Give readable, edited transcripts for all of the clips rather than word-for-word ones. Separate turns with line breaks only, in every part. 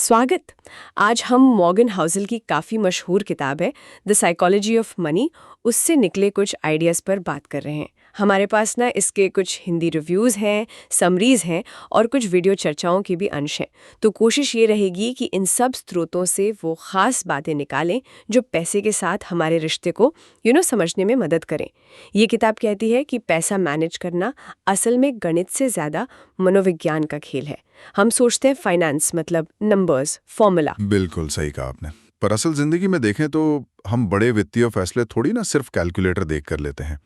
स्वागत। आज हम मॉर्गन हाउसल की काफ़ी मशहूर किताब है द साइकोलॉजी ऑफ मनी, उससे निकले कुछ आइडियाज़ पर बात कर रहे हैं। हमारे पास ना इसके कुछ हिंदी रिव्यूज़ हैं, समरीज़ हैं और कुछ वीडियो चर्चाओं के भी अंश हैं। तो कोशिश ये रहेगी कि इन सब स्रोतों से वो ख़ास बातें निकालें जो पैसे के साथ हमारे रिश्ते को समझने में मदद करें। ये किताब कहती है कि पैसा मैनेज करना असल में गणित से ज़्यादा मनोविज्ञान का खेल है। हम सोचते हैं फाइनेंस मतलब नंबर्स, फॉर्मूला।
बिल्कुल सही कहा आपने। पर असल जिंदगी में देखें तो हम बड़े वित्तीय फैसले थोड़ी ना सिर्फ कैलकुलेटर देख कर लेते हैं।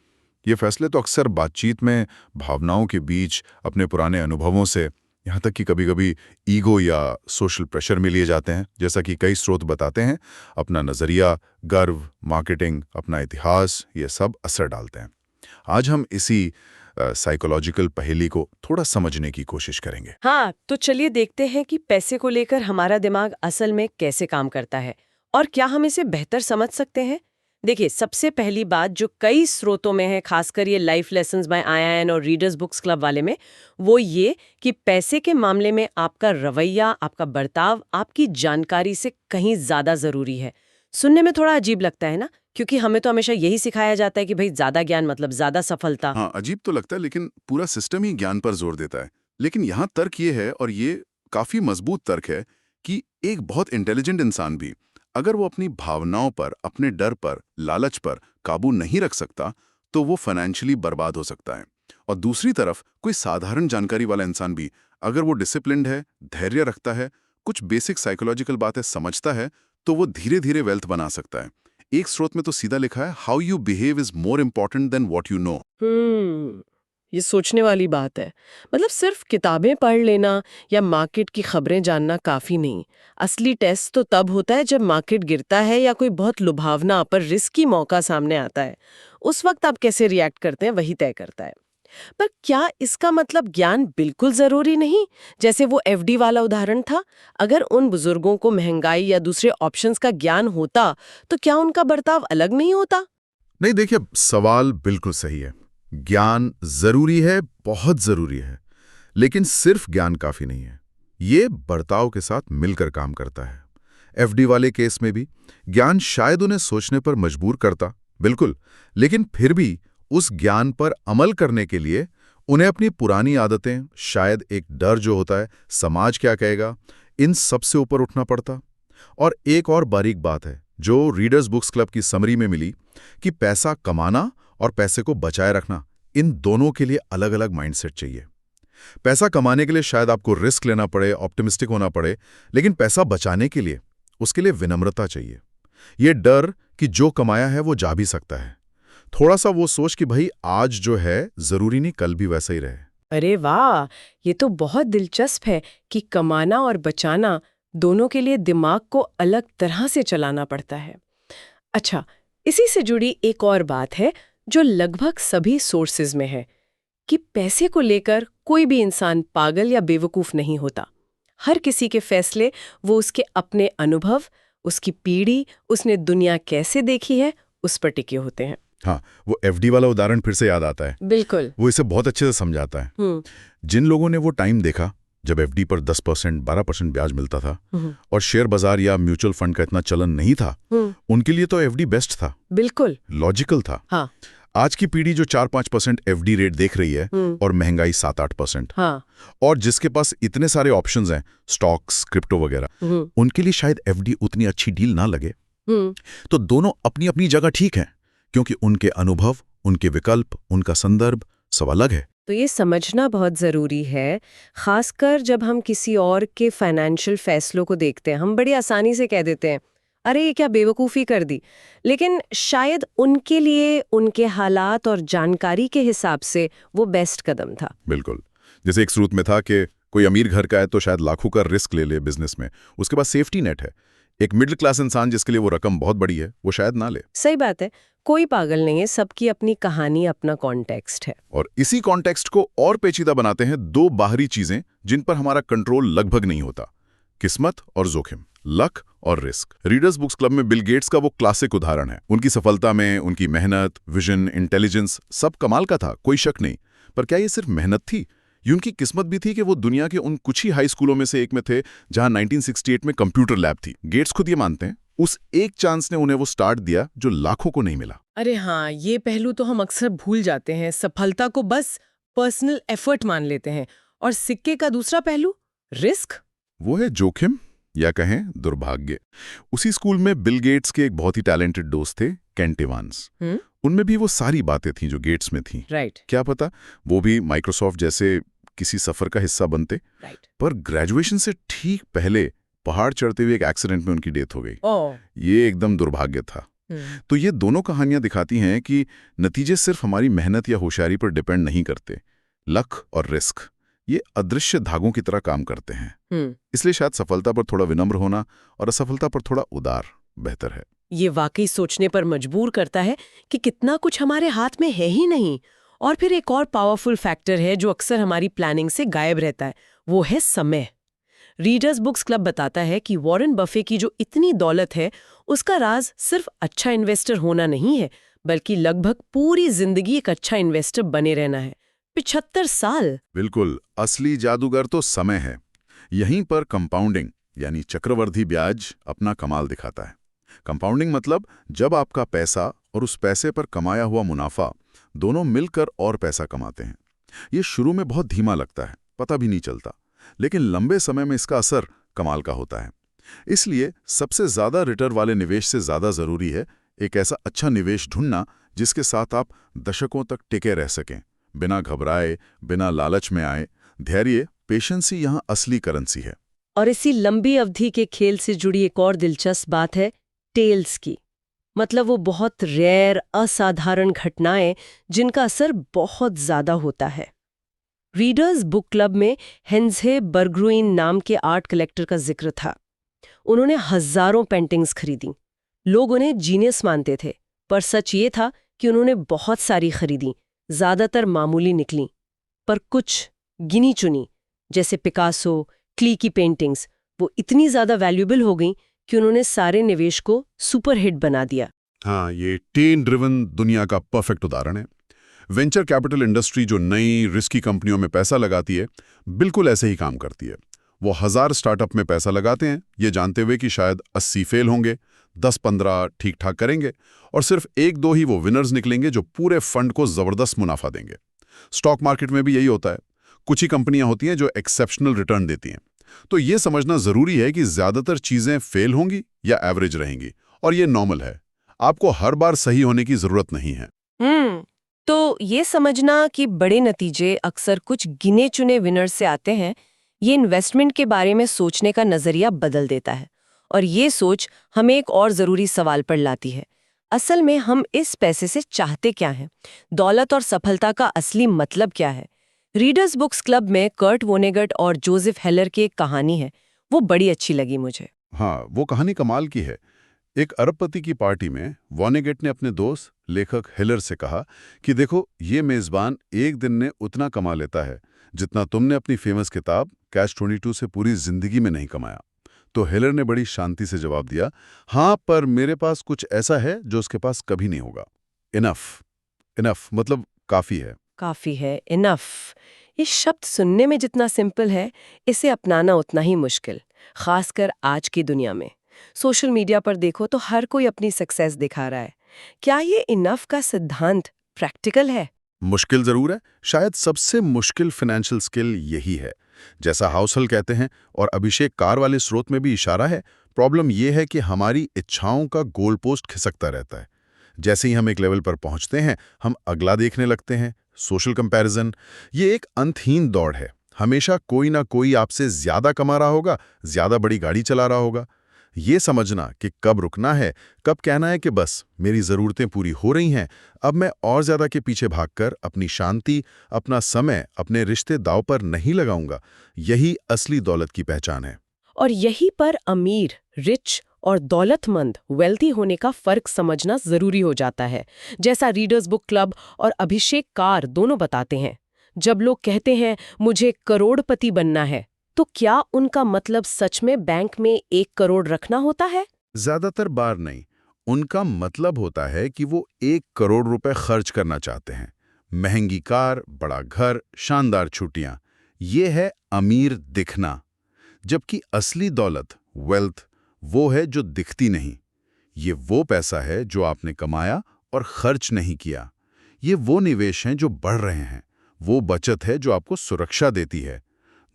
ये फैसले तो अक्सर बातचीत में, भावनाओं के बीच, अपने पुराने अनुभवों से, यहाँ तक कि कभी-कभी ईगो या सोशल प्रेशर में लिए जाते हैं। जैसा कि कई स्रोत बताते हैं, अपना नजरिया, गर्व, मार्केटिंग, अपना इतिहास, ये सब असर डालते हैं। आज हम इसी साइकोलॉजिकल पहेली को थोड़ा समझने की कोशिश करेंगे।
हाँ, तो चलिए देखते हैं कि पैसे को लेकर हमारा दिमाग असल में कैसे काम करता है और क्या हम इसे बेहतर समझ सकते हैं। देखिए, सबसे पहली बात जो कई स्रोतों में है, खासकर ये लाइफ लेसन्स बाय IIN और रीडर्स बुक्स क्लब वाले में, वो ये कि पैसे के मामले में आपका रवैया, आपका बर्ताव, आपकी जानकारी से कहीं ज्यादा जरूरी है। सुनने में थोड़ा अजीब लगता है ना, क्योंकि हमें तो हमेशा यही सिखाया जाता है कि भाई ज्यादा ज्ञान मतलब ज्यादा सफलता।
हाँ, अजीब तो लगता है, लेकिन पूरा सिस्टम ही ज्ञान पर जोर देता है। लेकिन यहाँ तर्क ये है, और ये काफी मजबूत तर्क है, कि एक बहुत इंटेलिजेंट इंसान भी अगर वो अपनी भावनाओं पर, अपने डर पर, लालच पर काबू नहीं रख सकता, तो वो फाइनेंशियली बर्बाद हो सकता है। और दूसरी तरफ कोई साधारण जानकारी वाला इंसान भी अगर वो डिसिप्लिन्ड है, धैर्य रखता है, कुछ बेसिक साइकोलॉजिकल बातें समझता है, तो वो धीरे धीरे वेल्थ बना सकता है। एक स्रोत में तो सीधा लिखा है, how you behave is more important than what you know.
ये सोचने वाली बात है। मतलब सिर्फ किताबें पढ़ लेना या मार्केट की खबरें जानना काफी नहीं। असली टेस्ट तो तब होता है जब मार्केट गिरता है या कोई बहुत लुभावना पर रिस्की मौका सामने आता है। उस वक्त आप कैसे रिएक्ट करते हैं वही तय करता है। पर क्या इसका मतलब ज्ञान बिल्कुल जरूरी नहीं? जैसे वो FD वाला उदाहरण था, अगर उन बुजुर्गों को महंगाई या दूसरे ऑप्शंस का ज्ञान होता तो क्या उनका बर्ताव अलग नहीं होता?
नहीं, देखिए, सवाल बिल्कुल सही है। ज्ञान जरूरी है, बहुत जरूरी है, लेकिन सिर्फ ज्ञान काफी नहीं है। ये बर्ताव के साथ मिलकर काम करता है। FD वाले केस में भी ज्ञान शायद उन्हें सोचने पर मजबूर करता, बिल्कुल, लेकिन फिर भी उस ज्ञान पर अमल करने के लिए उन्हें अपनी पुरानी आदतें, शायद एक डर जो होता है समाज क्या कहेगा, इन सब से ऊपर उठना पड़ता। और एक और बारीक बात है जो रीडर्स बुक्स क्लब की समरी में मिली, कि पैसा कमाना और पैसे को बचाए रखना, इन दोनों के लिए अलग अलग माइंडसेट चाहिए। पैसा कमाने के लिए शायद आपको रिस्क लेना पड़े, ऑप्टिमिस्टिक होना पड़े, लेकिन पैसा बचाने के लिए उसके लिए विनम्रता चाहिए। ये डर कि जो कमाया है वो जा भी सकता है। थोड़ा सा वो सोच कि भाई आज जो है जरूरी नहीं कल भी वैसा ही रहे।
अरे वाह, ये तो बहुत दिलचस्प है कि कमाना और बचाना दोनों के लिए दिमाग को अलग तरह से चलाना पड़ता है। अच्छा, इसी से जुड़ी एक और बात है जो लगभग सभी सोर्सेज में है कि पैसे को लेकर कोई भी इंसान पागल या बेवकूफ नहीं होता। हर किसी के फैसले वो उसके अपने अनुभव, उसकी पीढ़ी, उसने दुनिया कैसे देखी है, उस पर टिके होते हैं।
हाँ, वो FD वाला उदाहरण फिर से याद आता है।
बिल्कुल।
वो इसे बहुत अच्छे से समझाता है। जिन लोगों ने वो टाइम देखा जब FD पर 10%, 12% ब्याज मिलता था और शेयर बाजार या म्यूचुअल फंड का इतना चलन नहीं था, उनके लिए तो FD बेस्ट था।
बिल्कुल
लॉजिकल था।
हाँ।
आज की पीढ़ी जो 4-5% FD रेट देख रही है और महंगाई 7-8%,
हाँ।
और जिसके पास इतने सारे ऑप्शंस हैं, स्टॉक्स, क्रिप्टो वगैरह, उनके लिए शायद FD उतनी अच्छी डील ना लगे। तो दोनों अपनी अपनी जगह ठीक है, क्योंकि उनके अनुभव, उनके विकल्प, उनका संदर्भ सब अलग है।
तो ये समझना बहुत ज़रूरी है, खासकर जब हम किसी और के फाइनेंशियल फैसलों को देखते हैं। हम बड़ी आसानी से कह देते हैं, अरे ये क्या बेवकूफ़ी कर दी, लेकिन शायद उनके लिए उनके हालात और जानकारी के हिसाब से वो बेस्ट कदम था।
बिल्कुल। जैसे एक स्रोत में था कि कोई अमीर घर का है तो शायद लाखों का रिस्क ले ले बिजनेस में, उसके पास सेफ्टी नेट है। एक मिडिल क्लास इंसान जिसके लिए वो रकम बहुत बड़ी है, वो शायद ना ले।
सही बात है, कोई पागल नहीं है, सबकी अपनी कहानी, अपना कॉन्टेक्स्ट है।
और इसी कॉन्टेक्स्ट को और पेचीदा बनाते हैं दो बाहरी चीजें जिन पर हमारा कंट्रोल लगभग नहीं होता: किस्मत और जोखिम, लक और रिस्क। रीडर्स बुक्स क्लब में बिल गेट्स का वो क्लासिक उदाहरण है। उनकी सफलता में उनकी मेहनत, विजन, इंटेलिजेंस सब कमाल का था, कोई शक नहीं। पर क्या ये सिर्फ मेहनत थी ये उनकी किस्मत भी थी कि वो दुनिया के उन कुछ ही हाई स्कूलों में से एक में थे जहां 1968 में कंप्यूटर लैब थी। गेट्स खुद ये मानते हैं उस एक चांस ने उन्हें वो स्टार्ट दिया जो लाखों को नहीं मिला।
अरे हाँ, ये पहलू तो हम अक्सर भूल जाते हैं। सफलता को बस पर्सनल एफर्ट मान लेते हैं। और सिक्के का दूसरा पहलू, रिस्क।
वो है जोखिम या कहें दुर्भाग्य। उसी स्कूल में बिल गेट्स के एक बहुत ही टैलेंटेड दोस्त थे, केंट इवांस। उनमें भी वो सारी बातें थीं जो गेट्स में थीं।
राइट।
क्या पता वो भी माइक्रोसॉफ्ट जैसे किसी सफर का हिस्सा बनते।
राइट।
पर ग्रेजुएशन से ठीक पहले पहाड़ चढ़ते हुए एक एक्सीडेंट में उनकी डेथ हो गई। ये एकदम दुर्भाग्य था। तो ये दोनों कहानियां दिखाती हैं कि नतीजे सिर्फ हमारी मेहनत या होशियारी पर डिपेंड नहीं करते। लक और रिस्क ये अदृश्य धागों की तरह काम करते हैं। इसलिए शायद सफलता पर थोड़ा विनम्र होना और असफलता पर थोड़ा उदार बेहतर है।
ये वाकई सोचने पर मजबूर करता है कि कितना कुछ हमारे हाथ में है ही नहीं। और फिर एक और पावरफुल फैक्टर है जो अक्सर हमारी प्लानिंग से गायब रहता है, वो है समय। रीडर्स बुक्स क्लब बताता है कि वॉरेन बफे की जो इतनी दौलत है उसका राज सिर्फ अच्छा इन्वेस्टर होना नहीं है, बल्कि लगभग पूरी जिंदगी एक अच्छा इन्वेस्टर बने रहना है। 75 साल।
बिल्कुल, असली जादूगर तो समय है। यहीं पर कंपाउंडिंग यानी चक्रवर्धी ब्याज अपना कमाल दिखाता है। कंपाउंडिंग मतलब जब आपका पैसा और उस पैसे पर कमाया हुआ मुनाफा दोनों मिलकर और पैसा कमाते हैं। ये शुरू में बहुत धीमा लगता है, पता भी नहीं चलता, लेकिन लंबे समय में इसका असर कमाल का होता है। इसलिए सबसे ज्यादा रिटर्न वाले निवेश से ज्यादा जरूरी है एक ऐसा अच्छा निवेश ढूंढना जिसके साथ आप दशकों तक टिके रह सकें, बिना घबराए, बिना लालच में आए। धैर्य, पेशेंस ही यहाँ असली करेंसी है।
और इसी लंबी अवधि के खेल से जुड़ी एक और दिलचस्प बात है टेल्स की। मतलब वो बहुत रेयर, असाधारण घटनाएं जिनका असर बहुत ज्यादा होता है। रीडर्स बुक क्लब में हेंजे बर्गरुइन नाम के आर्ट कलेक्टर का जिक्र था। उन्होंने हजारों पेंटिंग्स खरीदी। लोग उन्हें जीनियस मानते थे, पर सच ये था कि उन्होंने बहुत सारी खरीदी, ज्यादातर मामूली निकली। पर कुछ गिनी चुनी, जैसे पिकासो, क्ली की पेंटिंग्स, वो इतनी ज्यादा वैल्यूएबल हो गईं कि उन्होंने सारे निवेश को सुपरहिट बना दिया।
हाँ, ये टेन ड्रिवन दुनिया का परफेक्ट उदाहरण है। वेंचर कैपिटल इंडस्ट्री जो नई रिस्की कंपनियों में पैसा लगाती है, बिल्कुल ऐसे ही काम करती है। वो 1000 स्टार्टअप में पैसा लगाते हैं, ये जानते हुए कि शायद 80 फेल होंगे, 10-15 ठीक ठाक करेंगे और सिर्फ 1-2 ही वो विनर्स निकलेंगे जो पूरे फंड को जबरदस्त मुनाफा देंगे। स्टॉक मार्केट में भी यही होता है। कुछ ही कंपनियां होती हैं जो एक्सेप्शनल रिटर्न देती हैं। तो ये समझना जरूरी है कि ज्यादातर चीजें फेल होंगी या एवरेज रहेंगी, और ये नॉर्मल है। आपको हर बार सही होने की जरूरत नहीं है।
तो ये समझना कि बड़े नतीजे अक्सर कुछ गिने चुने विनर्स से आते हैं, ये इन्वेस्टमेंट के बारे में सोचने का नजरिया बदल देता है। और ये सोच हमें एक और जरूरी सवाल पर लाती है। असल में हम इस पैसे से चाहते क्या हैं? दौलत और सफलता का असली मतलब क्या है? रीडर्स बुक्स क्लब में कर्ट वोनेगट और जोसेफ हेलर की एक कहानी है, वो बड़ी अच्छी लगी मुझे।
हाँ, वो कहानी कमाल की है। एक अरबपति की पार्टी में वोनेगट ने अपने दोस्त लेखक हेलर से कहा कि देखो, ये मेजबान एक दिन में उतना कमा लेता है जितना तुमने अपनी फेमस किताब कैच-22 से पूरी जिंदगी में नहीं कमाया। तो हेलर ने बड़ी शांति से जवाब दिया, हाँ, पर मेरे पास कुछ ऐसा है जो उसके पास कभी नहीं होगा। इनफ। इनफ मतलब काफी है।
काफी है, इनफ। ये शब्द सुनने में जितना सिंपल है, इसे अपनाना उतना ही मुश्किल, खासकर आज की दुनिया में। सोशल मीडिया पर देखो तो हर कोई अपनी सक्सेस दिखा रहा है। क्या ये इनफ का सिद्धांत प्रैक्टिकल है?
मुश्किल जरूर है। शायद सबसे मुश्किल फाइनेंशियल स्किल यही है। जैसा हाउसल कहते हैं और अभिषेक कार वाले स्रोत में भी इशारा है, प्रॉब्लम यह है कि हमारी इच्छाओं का गोल पोस्ट खिसकता रहता है। जैसे ही हम एक लेवल पर पहुंचते हैं, हम अगला देखने लगते हैं। सोशल कंपैरिजन, ये एक अंतहीन दौड़ है। हमेशा कोई ना कोई आपसे ज्यादा कमा रहा होगा, ज्यादा बड़ी गाड़ी चला रहा होगा। ये समझना कि कब रुकना है, कब कहना है कि बस मेरी जरूरतें पूरी हो रही हैं, अब मैं और ज्यादा के पीछे भागकर अपनी शांति, अपना समय, अपने रिश्ते दांव पर नहीं लगाऊंगा, यही असली दौलत की पहचान है।
और यहीं पर अमीर, रिच और दौलतमंद, वेल्थी होने का फर्क समझना जरूरी हो जाता है, जैसा रीडर्स बुक क्लब और अभिषेक कार दोनों बताते हैं। जब लोग कहते हैं मुझे करोड़पति बनना है, तो क्या उनका मतलब सच में बैंक में 1 करोड़ रखना होता है?
ज्यादातर बार नहीं। उनका मतलब होता है कि वो 1 करोड़ रुपए खर्च करना चाहते हैं। महंगी कार, बड़ा घर, शानदार छुट्टियां, ये है अमीर दिखना, जबकि असली दौलत, वेल्थ, वो है जो दिखती नहीं। ये वो पैसा है जो आपने कमाया और खर्च नहीं किया। ये वो निवेश हैं जो बढ़ रहे हैं, वो बचत है जो आपको सुरक्षा देती है।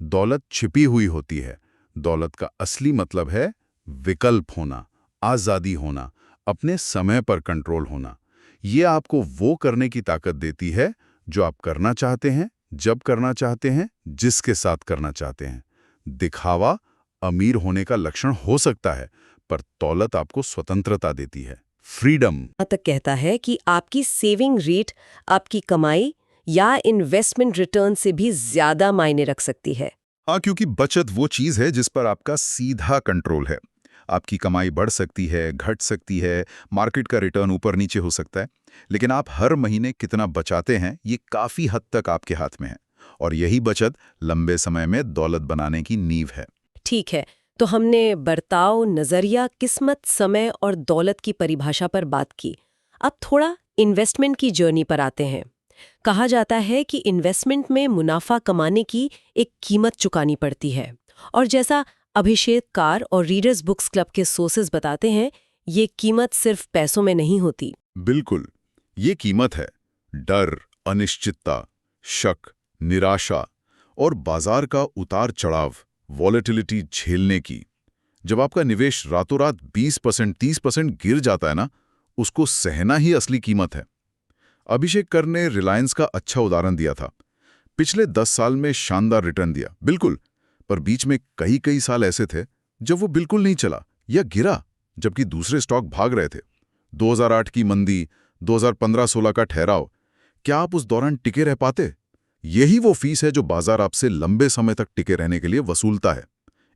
दौलत छिपी हुई होती है। दौलत का असली मतलब है विकल्प होना, आज़ादी होना, अपने समय पर कंट्रोल होना। ये आपको वो करने की ताकत देती है जो आप करना चाहते हैं, जब करना चाहते हैं, जिसके साथ करना चाहते हैं। दिखावा अमीर होने का लक्षण हो सकता है, पर दौलत आपको स्वतंत्रता देती है, फ्रीडम।
यहाँ तक कहता है कि आपकी सेविंग रेट आपकी कमाई या इन्वेस्टमेंट रिटर्न से भी ज्यादा मायने रख सकती है।
हाँ, क्योंकि बचत वो चीज है जिस पर आपका सीधा कंट्रोल है। आपकी कमाई बढ़ सकती है, घट सकती है, मार्केट का रिटर्न ऊपर नीचे हो सकता है, लेकिन आप हर महीने कितना बचाते हैं ये काफी हद तक आपके हाथ में है। और यही बचत लंबे समय में दौलत बनाने की नींव है।
ठीक है, तो हमने बर्ताव, नजरिया, किस्मत, समय और दौलत की परिभाषा पर बात की। अब थोड़ा इन्वेस्टमेंट की जर्नी पर आते हैं। कहा जाता है कि इन्वेस्टमेंट में मुनाफा कमाने की एक कीमत चुकानी पड़ती है, और जैसा अभिषेक कार और रीडर्स बुक्स क्लब के सोर्सेज बताते हैं, ये कीमत सिर्फ पैसों में नहीं होती।
बिल्कुल, ये कीमत है डर, अनिश्चितता, शक, निराशा और बाजार का उतार चढ़ाव, वॉलेटिलिटी झेलने की। जब आपका निवेश रातों रात 20%, 30% गिर जाता है ना, उसको सहना ही असली कीमत है। अभिषेक कर ने रिलायंस का अच्छा उदाहरण दिया था। पिछले 10 साल में शानदार रिटर्न दिया, बिल्कुल, पर बीच में कई कई साल ऐसे थे जब वो बिल्कुल नहीं चला या गिरा, जबकि दूसरे स्टॉक भाग रहे थे। 2008 की मंदी, 2015-16 का ठहराव, क्या आप उस दौरान टिके रह पाते? यही वो फीस है जो बाजार आपसे लंबे समय तक टिके रहने के लिए वसूलता है।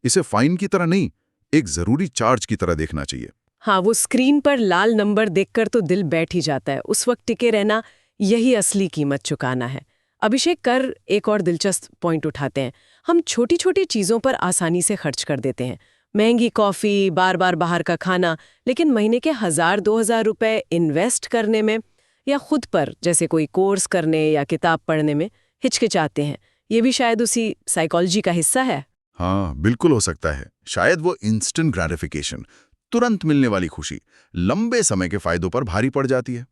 इसे फाइन की तरह नहीं, एक जरूरी चार्ज की तरह देखना चाहिए।
हाँ, वो स्क्रीन पर लाल नंबर देखकर तो दिल बैठ ही जाता है। उस वक्त टिके रहना, यही असली कीमत चुकाना है। अभिषेक कर एक और दिलचस्प पॉइंट उठाते हैं। हम छोटी छोटी चीज़ों पर आसानी से खर्च कर देते हैं, महंगी कॉफ़ी, बार बार बाहर का खाना, लेकिन महीने के 1000-2000 रुपए इन्वेस्ट करने में या खुद पर, जैसे कोई कोर्स करने या किताब पढ़ने में, हिचकिचाते हैं। ये भी शायद उसी साइकोलॉजी का हिस्सा है।
हाँ, बिल्कुल हो सकता है। शायद वो इंस्टेंट ग्रेटिफिकेशन, तुरंत मिलने वाली खुशी, लंबे समय के फायदों पर भारी पड़ जाती है।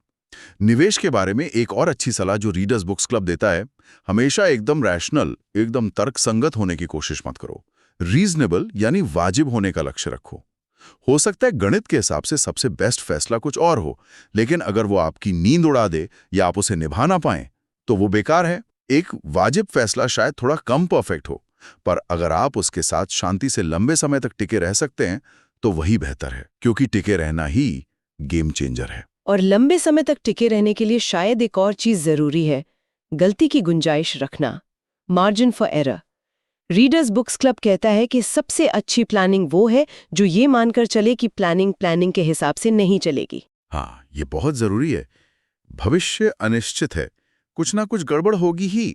निवेश के बारे में एक और अच्छी सलाह जो रीडर्स बुक्स क्लब देता है, हमेशा एकदम रैशनल, एकदम तर्कसंगत होने की कोशिश मत करो। रीजनेबल यानी वाजिब होने का लक्ष्य रखो। हो सकता है गणित के हिसाब से सबसे बेस्ट फैसला कुछ और हो, लेकिन अगर वो आपकी नींद उड़ा दे या आप उसे निभा ना पाएं, तो वो बेकार है। एक वाजिब फैसला शायद थोड़ा कम परफेक्ट हो, पर अगर आप उसके साथ शांति से लंबे समय तक टिके रह सकते हैं, तो वही बेहतर है, क्योंकि टिके रहना ही गेम चेंजर है।
और लंबे समय तक टिके रहने के लिए शायद एक और चीज जरूरी है, गलती की गुंजाइश रखना, margin for error. Readers books club कहता है कि सबसे अच्छी प्लानिंग वो है जो ये मानकर चले कि प्लानिंग के हिसाब से नहीं चलेगी।
हाँ, ये बहुत जरूरी है। भविष्य अनिश्चित है, कुछ ना कुछ गड़बड़ होगी ही,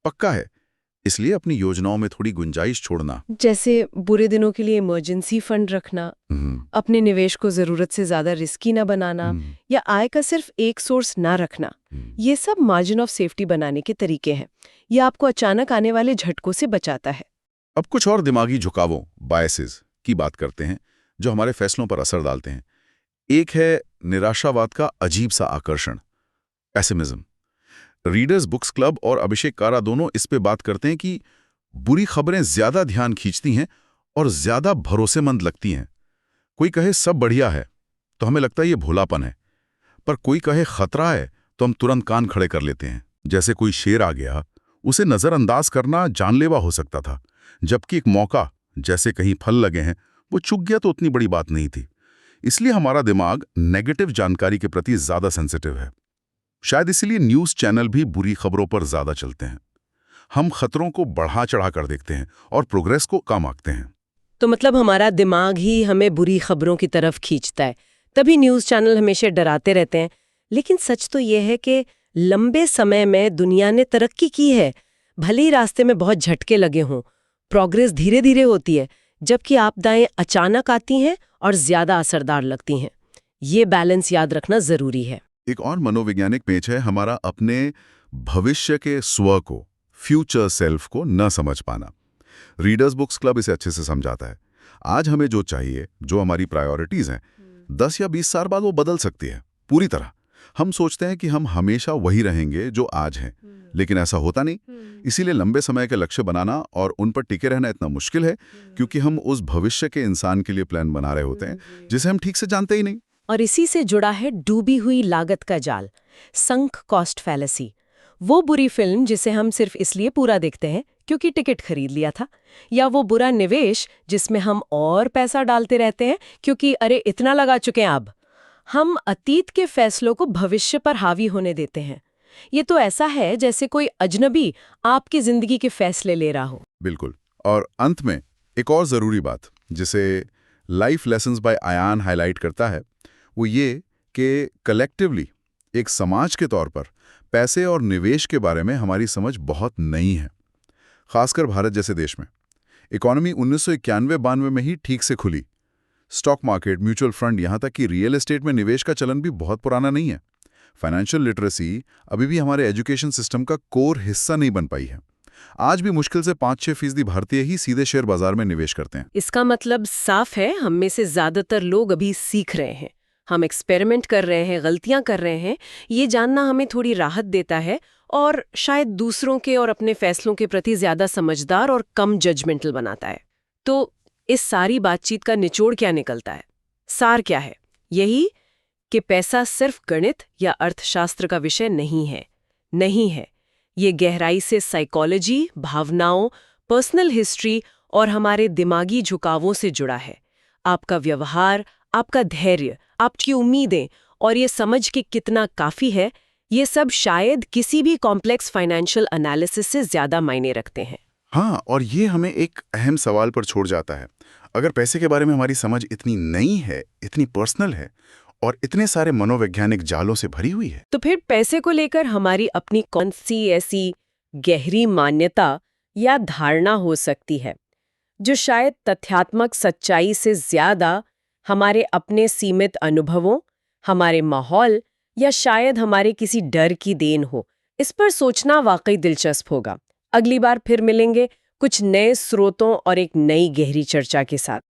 पक्का है। इसलिए अपनी योजनाओं में थोड़ी गुंजाइश छोड़ना,
जैसे बुरे दिनों के लिए इमरजेंसी फंड रखना, अपने निवेश को जरूरत से ज्यादा रिस्की ना बनाना, या आय का सिर्फ एक सोर्स ना रखना, ये सब मार्जिन ऑफ सेफ्टी बनाने के तरीके हैं। ये आपको अचानक आने वाले झटकों से बचाता है।
अब कुछ और दिमागी झुकावों, बायसेस की बात करते हैं जो हमारे फैसलों पर असर डालते हैं। एक है निराशावाद का अजीब सा आकर्षण, पेसिमिज्म। रीडर्स बुक्स क्लब और अभिषेक कारा दोनों इस पे बात करते हैं कि बुरी खबरें ज्यादा ध्यान खींचती हैं और ज्यादा भरोसेमंद लगती हैं। कोई कहे सब बढ़िया है तो हमें लगता है ये भोलापन है, पर कोई कहे खतरा है तो हम तुरंत कान खड़े कर लेते हैं। जैसे कोई शेर आ गया, उसे नजरअंदाज करना जानलेवा हो सकता था, जबकि एक मौका, जैसे कहीं फल लगे हैं, वो चुक गया तो उतनी बड़ी बात नहीं थी। इसलिए हमारा दिमाग नेगेटिव जानकारी के प्रति ज्यादा सेंसिटिव है। शायद इसीलिए न्यूज़ चैनल भी बुरी खबरों पर ज्यादा चलते हैं। हम खतरों को बढ़ा चढ़ा कर देखते हैं और प्रोग्रेस को कम आंकते हैं।
तो मतलब हमारा दिमाग ही हमें बुरी खबरों की तरफ खींचता है, तभी न्यूज़ चैनल हमेशा डराते रहते हैं। लेकिन सच तो ये है कि लंबे समय में दुनिया ने तरक्की की है, भले ही रास्ते में बहुत झटके लगे हों। प्रोग्रेस धीरे धीरे होती है, जबकि आपदाएं अचानक आती हैं और ज्यादा असरदार लगती हैं। ये बैलेंस याद रखना जरूरी है।
एक और मनोवैज्ञानिक पेच है हमारा अपने भविष्य के स्व को, फ्यूचर सेल्फ को न समझ पाना। रीडर्स बुक्स क्लब इसे अच्छे से समझाता है। आज हमें जो चाहिए, जो हमारी प्रायोरिटीज हैं, 10 या 20 साल बाद वो बदल सकती है पूरी तरह। हम सोचते हैं कि हम हमेशा वही रहेंगे जो आज हैं, लेकिन ऐसा होता नहीं। इसीलिए लंबे समय के लक्ष्य बनाना और उन पर टिके रहना इतना मुश्किल है, क्योंकि हम उस भविष्य के इंसान के लिए प्लान बना रहे होते हैं जिसे हम ठीक से जानते ही नहीं।
और इसी से जुड़ा है डूबी हुई लागत का जाल, संक कॉस्ट फैलेसी। वो बुरी फिल्म जिसे हम सिर्फ इसलिए पूरा देखते हैं क्योंकि टिकट खरीद लिया था, या वो बुरा निवेश जिसमें हम और पैसा डालते रहते हैं क्योंकि अरे इतना लगा चुके हैं अब। हम अतीत के फैसलों को भविष्य पर हावी होने देते हैं। ये तो ऐसा है जैसे कोई अजनबी आपकी जिंदगी के फैसले ले रहा हो।
बिल्कुल। और अंत में एक और ज़रूरी बात जिसे life lessons by Ayaan highlight करता है, वो ये कि कलेक्टिवली एक समाज के तौर पर पैसे और निवेश के बारे में हमारी समझ बहुत नई है, खासकर भारत जैसे देश में। इकोनॉमी 1991-92 में ही ठीक से खुली। स्टॉक मार्केट, म्यूचुअल फंड, यहाँ तक कि रियल एस्टेट में निवेश का चलन भी बहुत पुराना नहीं है। फाइनेंशियल लिटरेसी अभी भी हमारे एजुकेशन सिस्टम का कोर हिस्सा नहीं बन पाई है। आज भी मुश्किल से 5-6% भारतीय ही सीधे शेयर बाजार में निवेश करते हैं।
इसका मतलब साफ है, हम में से ज्यादातर लोग अभी सीख रहे हैं, हम एक्सपेरिमेंट कर रहे हैं, गलतियां कर रहे हैं। ये जानना हमें थोड़ी राहत देता है और शायद दूसरों के और अपने फैसलों के प्रति ज्यादा समझदार और कम जजमेंटल बनाता है। तो इस सारी बातचीत का निचोड़ क्या निकलता है? सार क्या है? यही कि पैसा सिर्फ गणित या अर्थशास्त्र का विषय नहीं है। ये गहराई से साइकोलॉजी, भावनाओं, पर्सनल हिस्ट्री और हमारे दिमागी झुकावों से जुड़ा है। आपका व्यवहार, आपका धैर्य, आपकी उम्मीदें और ये समझ के कितना काफी है, ये सब शायद किसी भी कॉम्प्लेक्स फाइनेंशियल एनालिसिस से ज्यादा मायने रखते हैं।
हाँ, और ये हमें एक अहम सवाल पर छोड़ जाता है। अगर पैसे के बारे में हमारी समझ इतनी नई है, इतनी पर्सनल है और इतने सारे मनोवैज्ञानिक जालों से भरी हुई है,
तो फिर पैसे को लेकर हमारी अपनी कौन सी ऐसी गहरी मान्यता या धारणा हो सकती है जो शायद तथ्यात्मक सच्चाई से ज्यादा हमारे अपने सीमित अनुभवों, हमारे माहौल या शायद हमारे किसी डर की देन हो? इस पर सोचना वाकई दिलचस्प होगा। अगली बार फिर मिलेंगे कुछ नए स्रोतों और एक नई गहरी चर्चा के साथ।